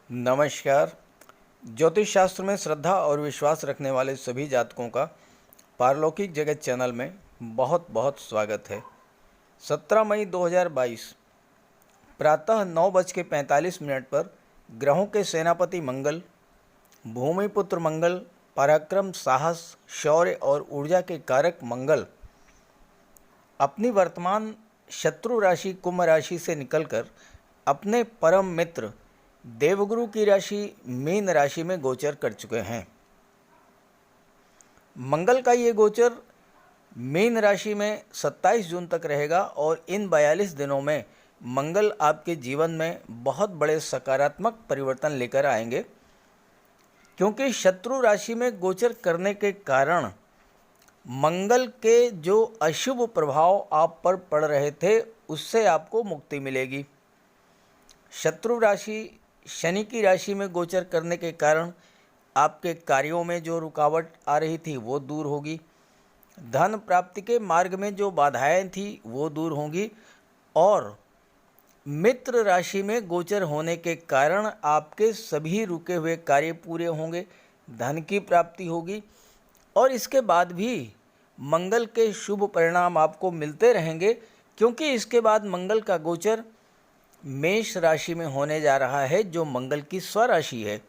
नमस्कार। ज्योतिष शास्त्र में श्रद्धा और विश्वास रखने वाले सभी जातकों का पारलौकिक जगत चैनल में बहुत बहुत स्वागत है। 17 मई 2022 प्रातः 9:45 पर ग्रहों के सेनापति मंगल, भूमिपुत्र मंगल, पराक्रम, साहस, शौर्य और ऊर्जा के कारक मंगल अपनी वर्तमान शत्रु राशि कुंभ राशि से निकलकर अपने परम मित्र देवगुरु की राशि मीन राशि में गोचर कर चुके हैं। मंगल का ये गोचर मीन राशि में 27 जून तक रहेगा और इन 42 दिनों में मंगल आपके जीवन में बहुत बड़े सकारात्मक परिवर्तन लेकर आएंगे, क्योंकि शत्रु राशि में गोचर करने के कारण मंगल के जो अशुभ प्रभाव आप पर पड़ रहे थे उससे आपको मुक्ति मिलेगी। शत्रु राशि शनि की राशि में गोचर करने के कारण आपके कार्यों में जो रुकावट आ रही थी वो दूर होगी। धन प्राप्ति के मार्ग में जो बाधाएं थी वो दूर होंगी और मित्र राशि में गोचर होने के कारण आपके सभी रुके हुए कार्य पूरे होंगे, धन की प्राप्ति होगी और इसके बाद भी मंगल के शुभ परिणाम आपको मिलते रहेंगे, क्योंकि इसके बाद मंगल का गोचर मेष राशि में होने जा रहा है जो मंगल की स्वराशि है।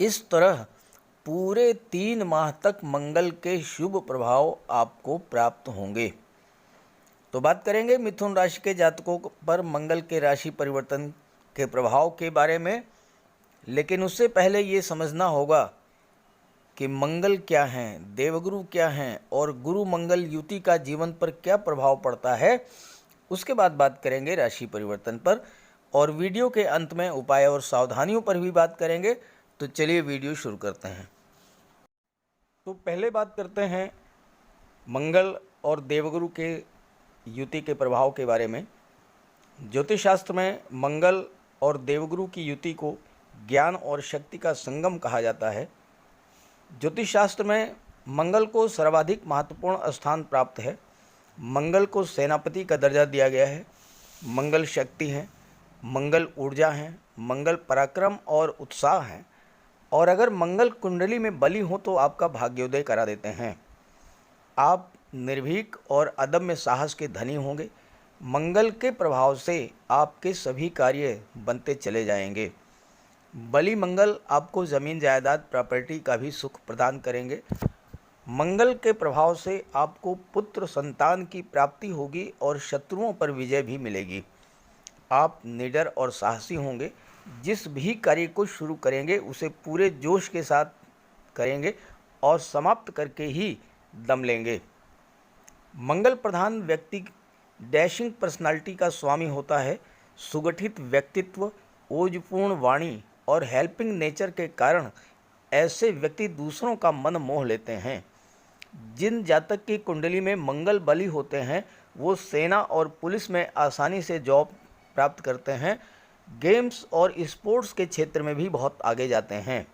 इस तरह पूरे 3 माह तक मंगल के शुभ प्रभाव आपको प्राप्त होंगे। तो बात करेंगे मिथुन राशि के जातकों पर मंगल के राशि परिवर्तन के प्रभाव के बारे में, लेकिन उससे पहले ये समझना होगा कि मंगल क्या हैं, देवगुरु क्या हैं और गुरु मंगल युति का जीवन पर क्या प्रभाव पड़ता है। उसके बाद बात करेंगे राशि परिवर्तन पर और वीडियो के अंत में उपाय और सावधानियों पर भी बात करेंगे। तो चलिए वीडियो शुरू करते हैं। तो पहले बात करते हैं मंगल और देवगुरु के युति के प्रभाव के बारे में। ज्योतिष शास्त्र में मंगल और देवगुरु की युति को ज्ञान और शक्ति का संगम कहा जाता है। ज्योतिष शास्त्र में मंगल को सर्वाधिक महत्वपूर्ण स्थान प्राप्त है। मंगल को सेनापति का दर्जा दिया गया है। मंगल शक्ति है, मंगल ऊर्जा है, मंगल पराक्रम और उत्साह है और अगर मंगल कुंडली में बली हो तो आपका भाग्योदय करा देते हैं। आप निर्भीक और अदम्य साहस के धनी होंगे। मंगल के प्रभाव से आपके सभी कार्य बनते चले जाएंगे। बली मंगल आपको ज़मीन जायदाद प्रॉपर्टी का भी सुख प्रदान करेंगे। मंगल के प्रभाव से आपको पुत्र संतान की प्राप्ति होगी और शत्रुओं पर विजय भी मिलेगी। आप निडर और साहसी होंगे। जिस भी कार्य को शुरू करेंगे उसे पूरे जोश के साथ करेंगे और समाप्त करके ही दम लेंगे। मंगल प्रधान व्यक्ति डैशिंग पर्सनालिटी का स्वामी होता है। सुगठित व्यक्तित्व, ओजपूर्ण वाणी और हेल्पिंग नेचर के कारण ऐसे व्यक्ति दूसरों का मन मोह लेते हैं। जिन जातक की कुंडली में मंगल बली होते हैं वो सेना और पुलिस में आसानी से जॉब प्राप्त करते हैं। गेम्स और स्पोर्ट्स के क्षेत्र में भी बहुत आगे जाते हैं।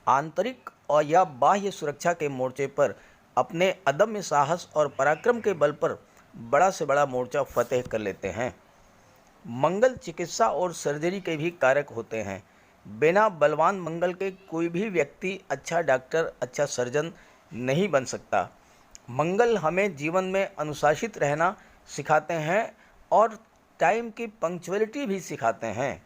आंतरिक और या बाह्य सुरक्षा के मोर्चे पर अपने अदम्य साहस और पराक्रम के बल पर बड़ा से बड़ा मोर्चा फतेह कर लेते हैं। मंगल चिकित्सा और सर्जरी के भी कारक होते हैं। बिना बलवान मंगल के कोई भी व्यक्ति अच्छा डॉक्टर, अच्छा सर्जन नहीं बन सकता। मंगल हमें जीवन में अनुशासित रहना सिखाते हैं और टाइम की पंक्चुअलिटी भी सिखाते हैं।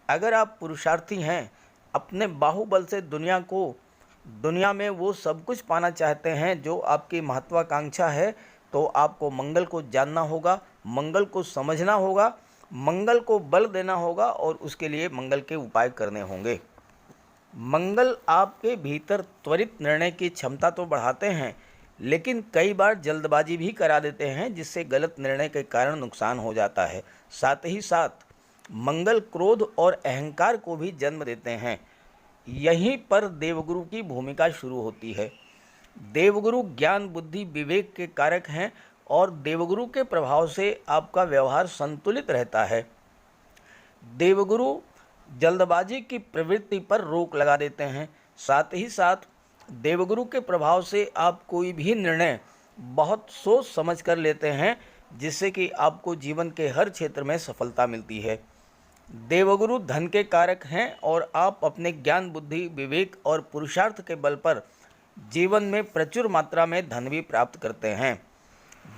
अगर आप पुरुषार्थी हैं, अपने बाहुबल से दुनिया में वो सब कुछ पाना चाहते हैं जो आपकी महत्वाकांक्षा है, तो आपको मंगल को जानना होगा, मंगल को समझना होगा, मंगल को बल देना होगा और उसके लिए मंगल के उपाय करने होंगे। मंगल आपके भीतर त्वरित निर्णय की क्षमता तो बढ़ाते हैं, लेकिन कई बार जल्दबाजी भी करा देते हैं जिससे गलत निर्णय के कारण नुकसान हो जाता है। साथ ही साथ मंगल क्रोध और अहंकार को भी जन्म देते हैं। यहीं पर देवगुरु की भूमिका शुरू होती है। देवगुरु ज्ञान, बुद्धि, विवेक के कारक हैं और देवगुरु के प्रभाव से आपका व्यवहार संतुलित रहता है। देवगुरु जल्दबाजी की प्रवृत्ति पर रोक लगा देते हैं। साथ ही साथ देवगुरु के प्रभाव से आप कोई भी निर्णय बहुत सोच समझ कर लेते हैं, जिससे कि आपको जीवन के हर क्षेत्र में सफलता मिलती है। देवगुरु धन के कारक हैं और आप अपने ज्ञान, बुद्धि, विवेक और पुरुषार्थ के बल पर जीवन में प्रचुर मात्रा में धन भी प्राप्त करते हैं।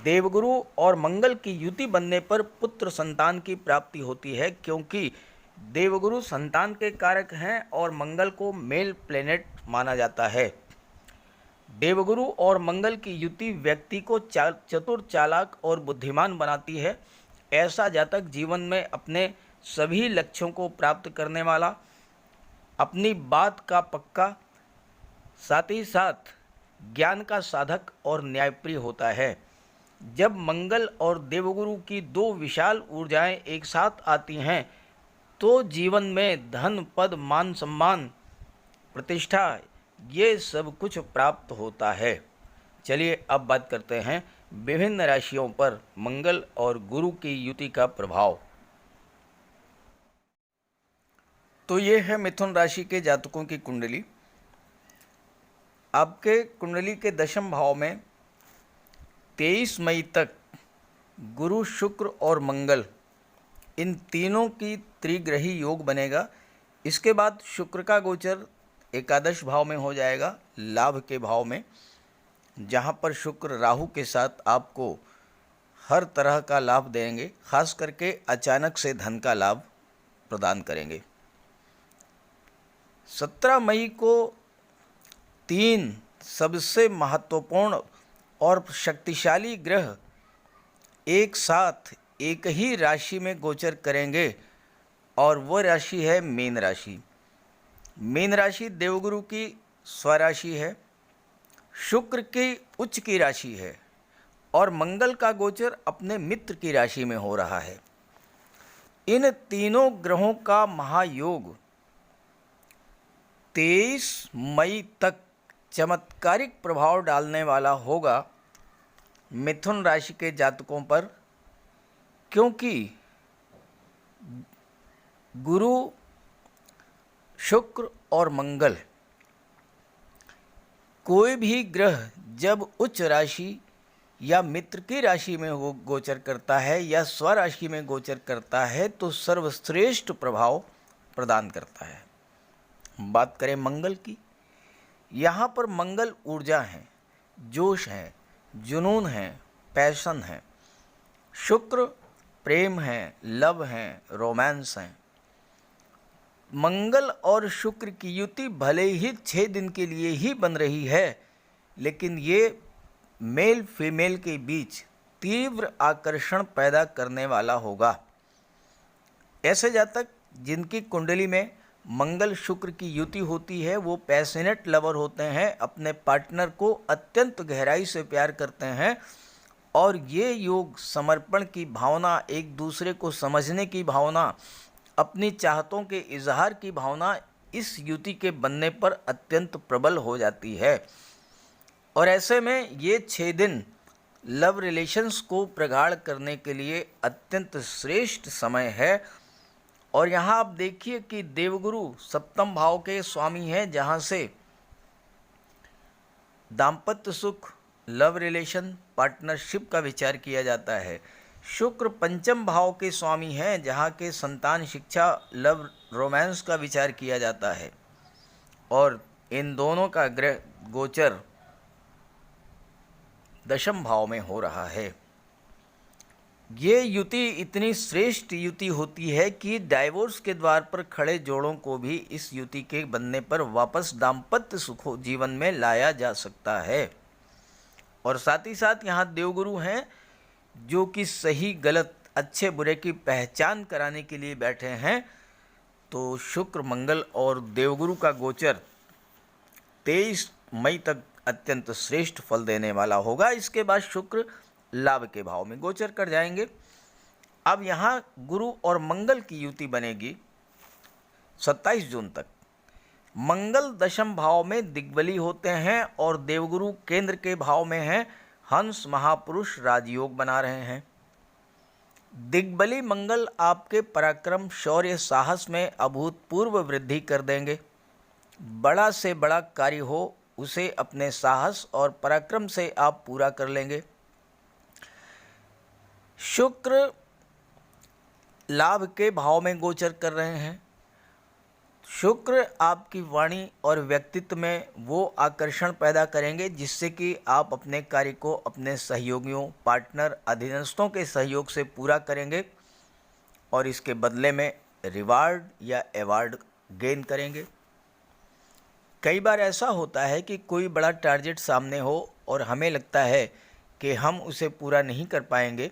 देवगुरु और मंगल की युति बनने पर पुत्र संतान की प्राप्ति होती है, क्योंकि देवगुरु संतान के कारक हैं और मंगल को मेल प्लेनेट माना जाता है। देवगुरु और मंगल की युति व्यक्ति को चतुर, चालाक और बुद्धिमान बनाती है। ऐसा जातक जीवन में अपने सभी लक्ष्यों को प्राप्त करने वाला, अपनी बात का पक्का, साथ ही साथ ज्ञान का साधक और न्यायप्रिय होता है। जब मंगल और देवगुरु की दो विशाल ऊर्जाएं एक साथ आती हैं तो जीवन में धन, पद, मान, सम्मान, प्रतिष्ठा, ये सब कुछ प्राप्त होता है। चलिए अब बात करते हैं विभिन्न राशियों पर मंगल और गुरु की युति का प्रभाव। तो ये है मिथुन राशि के जातकों की कुंडली। आपके कुंडली के दशम भाव में 23 मई तक गुरु, शुक्र और मंगल, इन तीनों की त्रिग्रही योग बनेगा। इसके बाद शुक्र का गोचर एकादश भाव में हो जाएगा, लाभ के भाव में, जहाँ पर शुक्र राहु के साथ आपको हर तरह का लाभ देंगे, खास करके अचानक से धन का लाभ प्रदान करेंगे। 17 मई को 3 सबसे महत्वपूर्ण और शक्तिशाली ग्रह एक साथ एक ही राशि में गोचर करेंगे और वह राशि है मीन राशि। मीन राशि देवगुरु की स्वराशि है, शुक्र की उच्च की राशि है और मंगल का गोचर अपने मित्र की राशि में हो रहा है। इन तीनों ग्रहों का महायोग 23 मई तक चमत्कारिक प्रभाव डालने वाला होगा मिथुन राशि के जातकों पर, क्योंकि गुरु, शुक्र और मंगल, कोई भी ग्रह जब उच्च राशि या मित्र की राशि में वो गोचर करता है या स्वराशि में गोचर करता है तो सर्वश्रेष्ठ प्रभाव प्रदान करता है। बात करें मंगल की, यहाँ पर मंगल ऊर्जा है, जोश है, जुनून है, पैशन है। शुक्र प्रेम है, लव है, रोमांस है। मंगल और शुक्र की युति भले ही 6 दिन के लिए ही बन रही है, लेकिन ये मेल फीमेल के बीच तीव्र आकर्षण पैदा करने वाला होगा। ऐसे जातक जिनकी कुंडली में मंगल शुक्र की युति होती है वो पैशनेट लवर होते हैं, अपने पार्टनर को अत्यंत गहराई से प्यार करते हैं और ये योग समर्पण की भावना, एक दूसरे को समझने की भावना, अपनी चाहतों के इजहार की भावना इस युति के बनने पर अत्यंत प्रबल हो जाती है। और ऐसे में ये 6 दिन लव रिलेशंस को प्रगाढ़ करने के लिए अत्यंत श्रेष्ठ समय है। और यहाँ आप देखिए कि देवगुरु सप्तम भाव के स्वामी हैं, जहाँ से दाम्पत्य सुख, लव रिलेशन, पार्टनरशिप का विचार किया जाता है। शुक्र पंचम भाव के स्वामी हैं, जहाँ के संतान, शिक्षा, लव, रोमांस का विचार किया जाता है। और इन दोनों का ग्रह गोचर दशम भाव में हो रहा है। ये युति इतनी श्रेष्ठ युति होती है कि डाइवोर्स के द्वार पर खड़े जोड़ों को भी इस युति के बनने पर वापस दाम्पत्य सुख जीवन में लाया जा सकता है। और साथ ही साथ यहाँ देवगुरु हैं जो कि सही गलत, अच्छे बुरे की पहचान कराने के लिए बैठे हैं। तो शुक्र, मंगल और देवगुरु का गोचर 23 मई तक अत्यंत श्रेष्ठ फल देने वाला होगा। इसके बाद शुक्र लाभ के भाव में गोचर कर जाएंगे। अब यहाँ गुरु और मंगल की युति बनेगी 27 जून तक। मंगल दशम भाव में दिग्बली होते हैं और देवगुरु केंद्र के भाव में हैं। हंस महापुरुष राजयोग बना रहे हैं। दिग्बली मंगल आपके पराक्रम, शौर्य, साहस में अभूतपूर्व वृद्धि कर देंगे। बड़ा से बड़ा कार्य हो उसे अपने साहस और पराक्रम से आप पूरा कर लेंगे। शुक्र लाभ के भाव में गोचर कर रहे हैं। शुक्र आपकी वाणी और व्यक्तित्व में वो आकर्षण पैदा करेंगे जिससे कि आप अपने कार्य को अपने सहयोगियों, पार्टनर, अधीनस्थों के सहयोग से पूरा करेंगे और इसके बदले में रिवार्ड या अवार्ड गेन करेंगे। कई बार ऐसा होता है कि कोई बड़ा टारगेट सामने हो और हमें लगता है कि हम उसे पूरा नहीं कर पाएंगे,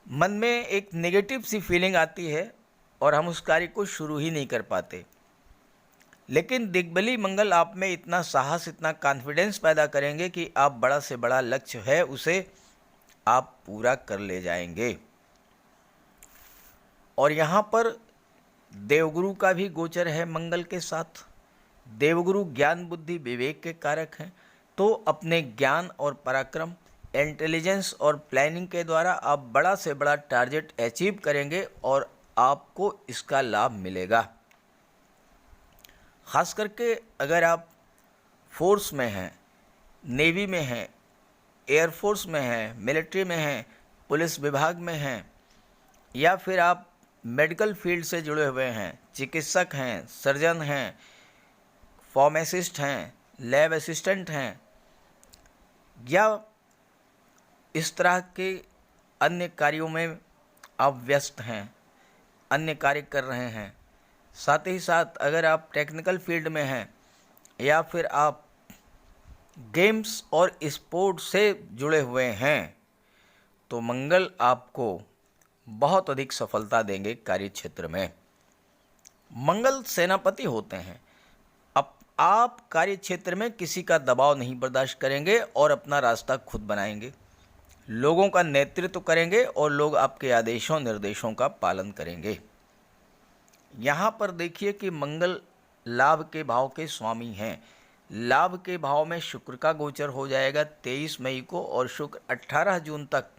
मन में एक नेगेटिव सी फीलिंग आती है और हम उस कार्य को शुरू ही नहीं कर पाते। लेकिन दिग्बली मंगल आप में इतना साहस, इतना कॉन्फिडेंस पैदा करेंगे कि आप बड़ा से बड़ा लक्ष्य है उसे आप पूरा कर ले जाएंगे। और यहाँ पर देवगुरु का भी गोचर है मंगल के साथ। देवगुरु ज्ञान, बुद्धि, विवेक के कारक हैं, तो अपने ज्ञान और पराक्रम, इंटेलिजेंस और प्लानिंग के द्वारा आप बड़ा से बड़ा टारगेट अचीव करेंगे और आपको इसका लाभ मिलेगा। ख़ास करके अगर आप फोर्स में हैं, नेवी में हैं, एयरफोर्स में हैं, मिलिट्री में हैं, पुलिस विभाग में हैं, या फिर आप मेडिकल फील्ड से जुड़े हुए हैं, चिकित्सक हैं, सर्जन हैं, फार्मासिस्ट हैं, लैब असिस्टेंट हैं, या इस तरह के अन्य कार्यों में आप व्यस्त हैं, अन्य कार्य कर रहे हैं। साथ ही साथ अगर आप टेक्निकल फील्ड में हैं या फिर आप गेम्स और स्पोर्ट्स से जुड़े हुए हैं, तो मंगल आपको बहुत अधिक सफलता देंगे कार्य क्षेत्र में। मंगल सेनापति होते हैं। अब आप कार्य क्षेत्र में किसी का दबाव नहीं बर्दाश्त करेंगे और अपना रास्ता खुद बनाएंगे, लोगों का नेतृत्व करेंगे और लोग आपके आदेशों निर्देशों का पालन करेंगे। यहाँ पर देखिए कि मंगल लाभ के भाव के स्वामी हैं। लाभ के भाव में शुक्र का गोचर हो जाएगा 23 मई को और शुक्र 18 जून तक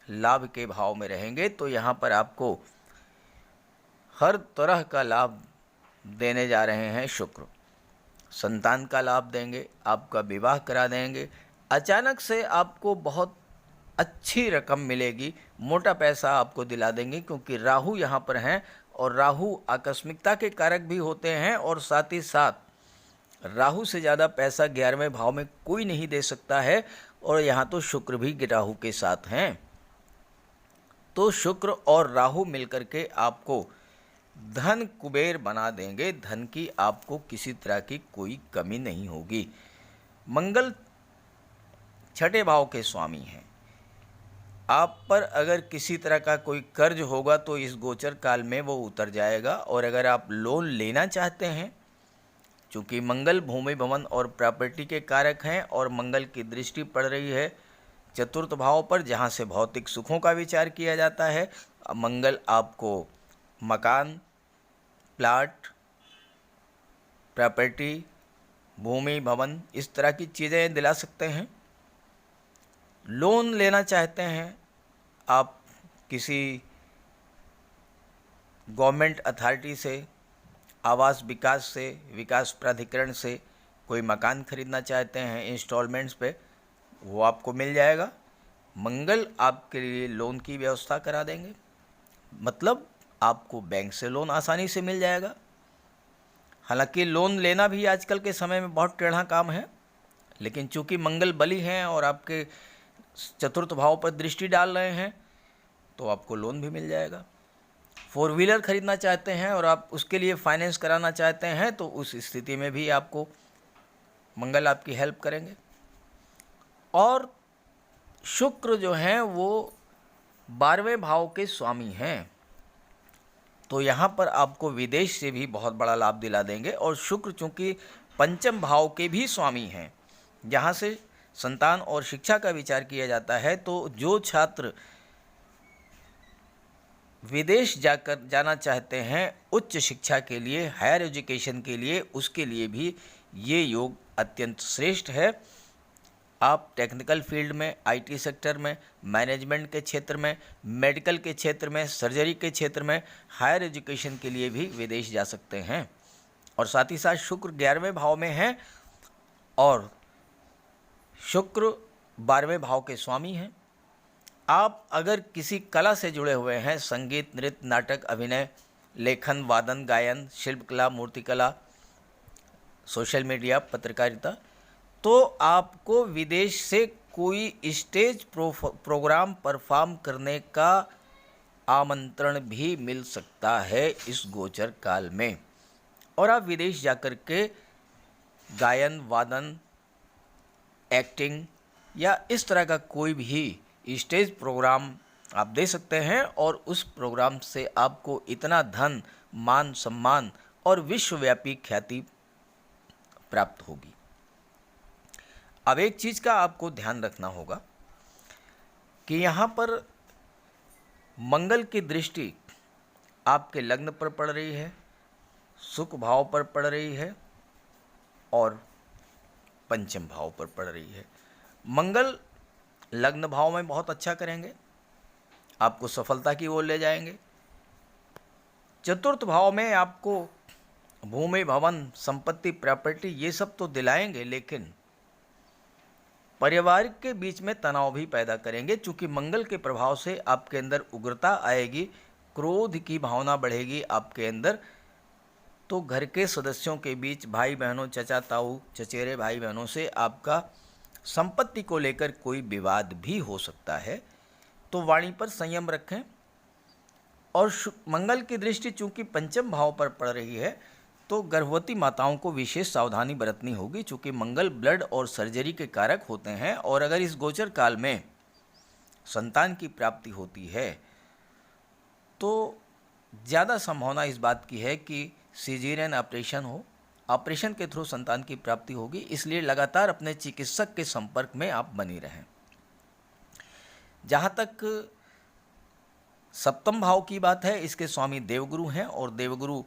लाभ के भाव में रहेंगे। तो यहाँ पर आपको हर तरह का लाभ देने जा रहे हैं शुक्र। संतान का लाभ देंगे, आपका विवाह करा देंगे, अचानक से आपको बहुत अच्छी रकम मिलेगी, मोटा पैसा आपको दिला देंगे, क्योंकि राहु यहाँ पर हैं और राहु आकस्मिकता के कारक भी होते हैं और साथ ही साथ राहु से ज़्यादा पैसा 11वें भाव में कोई नहीं दे सकता है। और यहाँ तो शुक्र भी राहु के साथ हैं, तो शुक्र और राहु मिलकर के आपको धन कुबेर बना देंगे। धन की आपको किसी तरह की कोई कमी नहीं होगी। मंगल छठे भाव के स्वामी हैं। आप पर अगर किसी तरह का कोई कर्ज होगा तो इस गोचर काल में वो उतर जाएगा। और अगर आप लोन लेना चाहते हैं, चूँकि मंगल भूमि, भवन और प्रॉपर्टी के कारक हैं और मंगल की दृष्टि पड़ रही है चतुर्थ भाव पर, जहाँ से भौतिक सुखों का विचार किया जाता है, मंगल आपको मकान, प्लाट, प्रॉपर्टी, भूमि, भवन, इस तरह की चीज़ें दिला सकते हैं। लोन लेना चाहते हैं आप किसी गवर्नमेंट अथॉरिटी से, आवास विकास से, विकास प्राधिकरण से कोई मकान खरीदना चाहते हैं इंस्टॉलमेंट्स पे, वो आपको मिल जाएगा। मंगल आपके लिए लोन की व्यवस्था करा देंगे, मतलब आपको बैंक से लोन आसानी से मिल जाएगा। हालांकि लोन लेना भी आजकल के समय में बहुत टेढ़ा काम है, लेकिन चूंकि मंगल बली हैं और आपके चतुर्थ भाव पर दृष्टि डाल रहे हैं, तो आपको लोन भी मिल जाएगा। 4 व्हीलर खरीदना चाहते हैं और आप उसके लिए फाइनेंस कराना चाहते हैं, तो उस स्थिति में भी आपको मंगल आपकी हेल्प करेंगे। और शुक्र जो हैं वो 12वें भाव के स्वामी हैं, तो यहाँ पर आपको विदेश से भी बहुत बड़ा लाभ दिला देंगे। और शुक्र चूँकि पंचम भाव के भी स्वामी हैं, जहाँ से संतान और शिक्षा का विचार किया जाता है, तो जो छात्र विदेश जाना चाहते हैं उच्च शिक्षा के लिए, हायर एजुकेशन के लिए, उसके लिए भी ये योग अत्यंत श्रेष्ठ है। आप टेक्निकल फील्ड में, आईटी सेक्टर में, मैनेजमेंट के क्षेत्र में, मेडिकल के क्षेत्र में, सर्जरी के क्षेत्र में, हायर एजुकेशन के लिए भी विदेश जा सकते हैं। और साथ ही साथ शुक्र 11वें भाव में है और शुक्र 12वें भाव के स्वामी हैं। आप अगर किसी कला से जुड़े हुए हैं, संगीत, नृत्य, नाटक, अभिनय, लेखन, वादन, गायन, शिल्पकला, मूर्तिकला, सोशल मीडिया, पत्रकारिता, तो आपको विदेश से कोई स्टेज प्रोग्राम परफॉर्म करने का आमंत्रण भी मिल सकता है इस गोचर काल में, और आप विदेश जाकर के गायन, वादन, एक्टिंग या इस तरह का कोई भी स्टेज प्रोग्राम आप दे सकते हैं, और उस प्रोग्राम से आपको इतना धन, मान, सम्मान और विश्वव्यापी ख्याति प्राप्त होगी। अब एक चीज़ का आपको ध्यान रखना होगा कि यहाँ पर मंगल की दृष्टि आपके लग्न पर पड़ रही है, सुख भाव पर पड़ रही है और पंचम भाव पर पड़ रही है। मंगल लग्न भाव में बहुत अच्छा करेंगे, आपको सफलता की ओर ले जाएंगे। चतुर्थ भाव में आपको भूमि, भवन, संपत्ति, प्रॉपर्टी ये सब तो दिलाएंगे, लेकिन परिवार के बीच में तनाव भी पैदा करेंगे, चूँकि मंगल के प्रभाव से आपके अंदर उग्रता आएगी, क्रोध की भावना बढ़ेगी आपके अंदर। तो घर के सदस्यों के बीच, भाई बहनों, चचा ताऊ, चचेरे भाई बहनों से आपका संपत्ति को लेकर कोई विवाद भी हो सकता है, तो वाणी पर संयम रखें। और मंगल की दृष्टि चूँकि पंचम भाव पर पड़ रही है, तो गर्भवती माताओं को विशेष सावधानी बरतनी होगी, चूँकि मंगल ब्लड और सर्जरी के कारक होते हैं। और अगर इस गोचर काल में संतान की प्राप्ति होती है तो ज़्यादा संभावना इस बात की है कि सीजेरियन ऑपरेशन हो, ऑपरेशन के थ्रू संतान की प्राप्ति होगी। इसलिए लगातार अपने चिकित्सक के संपर्क में आप बनी रहें। जहाँ तक सप्तम भाव की बात है, इसके स्वामी देवगुरु हैं और देवगुरु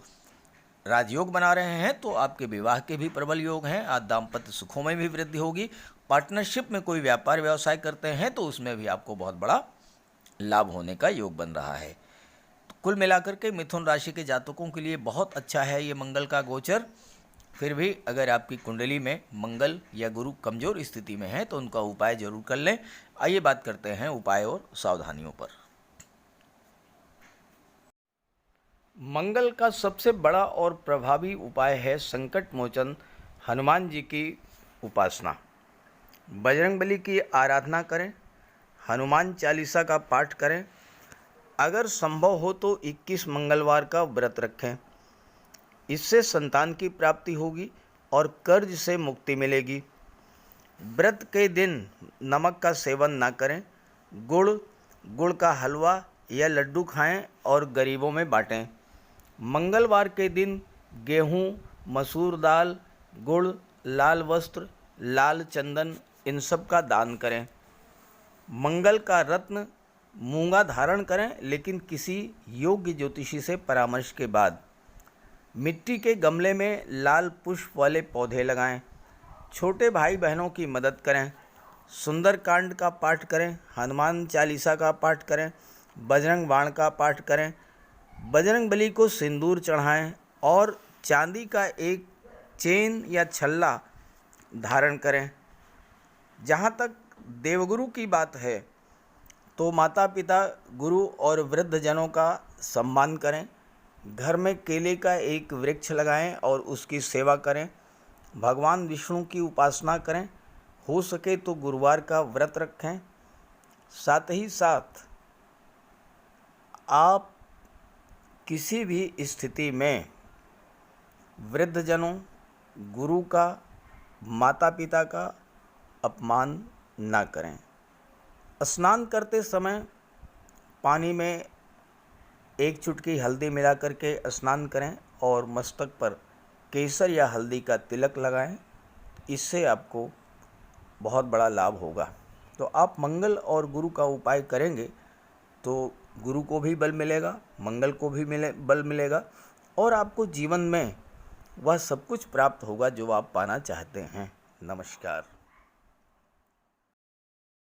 राजयोग बना रहे हैं, तो आपके विवाह के भी प्रबल योग हैं। आज दाम्पत्य सुखों में भी वृद्धि होगी। पार्टनरशिप में कोई व्यापार व्यवसाय करते हैं तो उसमें भी आपको बहुत बड़ा लाभ होने का योग बन रहा है। तो कुल मिलाकर के मिथुन राशि के जातकों के लिए बहुत अच्छा है ये मंगल का गोचर। फिर भी अगर आपकी कुंडली में मंगल या गुरु कमज़ोर स्थिति में है तो उनका उपाय जरूर कर लें। आइए बात करते हैं उपाय और सावधानियों पर। मंगल का सबसे बड़ा और प्रभावी उपाय है संकट मोचन हनुमान जी की उपासना। बजरंगबली की आराधना करें, हनुमान चालीसा का पाठ करें। अगर संभव हो तो 21 मंगलवार का व्रत रखें। इससे संतान की प्राप्ति होगी और कर्ज से मुक्ति मिलेगी। व्रत के दिन नमक का सेवन ना करें। गुड़ का हलवा या लड्डू खाएं और गरीबों में बांटें। मंगलवार के दिन गेहूं, मसूर दाल, गुड़, लाल वस्त्र, लाल चंदन इन सब का दान करें। मंगल का रत्न मूंगा धारण करें, लेकिन किसी योग्य ज्योतिषी से परामर्श के बाद। मिट्टी के गमले में लाल पुष्प वाले पौधे लगाएं। छोटे भाई बहनों की मदद करें। सुंदरकांड का पाठ करें, हनुमान चालीसा का पाठ करें, बजरंग बाण का पाठ करें। बजरंग बली को सिंदूर चढ़ाएं और चांदी का एक चेन या छल्ला धारण करें। जहाँ तक देवगुरु की बात है तो माता पिता, गुरु और वृद्ध जनों का सम्मान करें। घर में केले का एक वृक्ष लगाएं और उसकी सेवा करें। भगवान विष्णु की उपासना करें। हो सके तो गुरुवार का व्रत रखें। साथ ही साथ आप किसी भी स्थिति में वृद्धजनों, गुरु का, माता पिता का अपमान ना करें। स्नान करते समय पानी में एक चुटकी हल्दी मिला करके स्नान करें और मस्तक पर केसर या हल्दी का तिलक लगाएं। इससे आपको बहुत बड़ा लाभ होगा। तो आप मंगल और गुरु का उपाय करेंगे तो गुरु को भी बल मिलेगा, मंगल को भी बल मिलेगा और आपको जीवन में वह सब कुछ प्राप्त होगा जो आप पाना चाहते हैं। नमस्कार।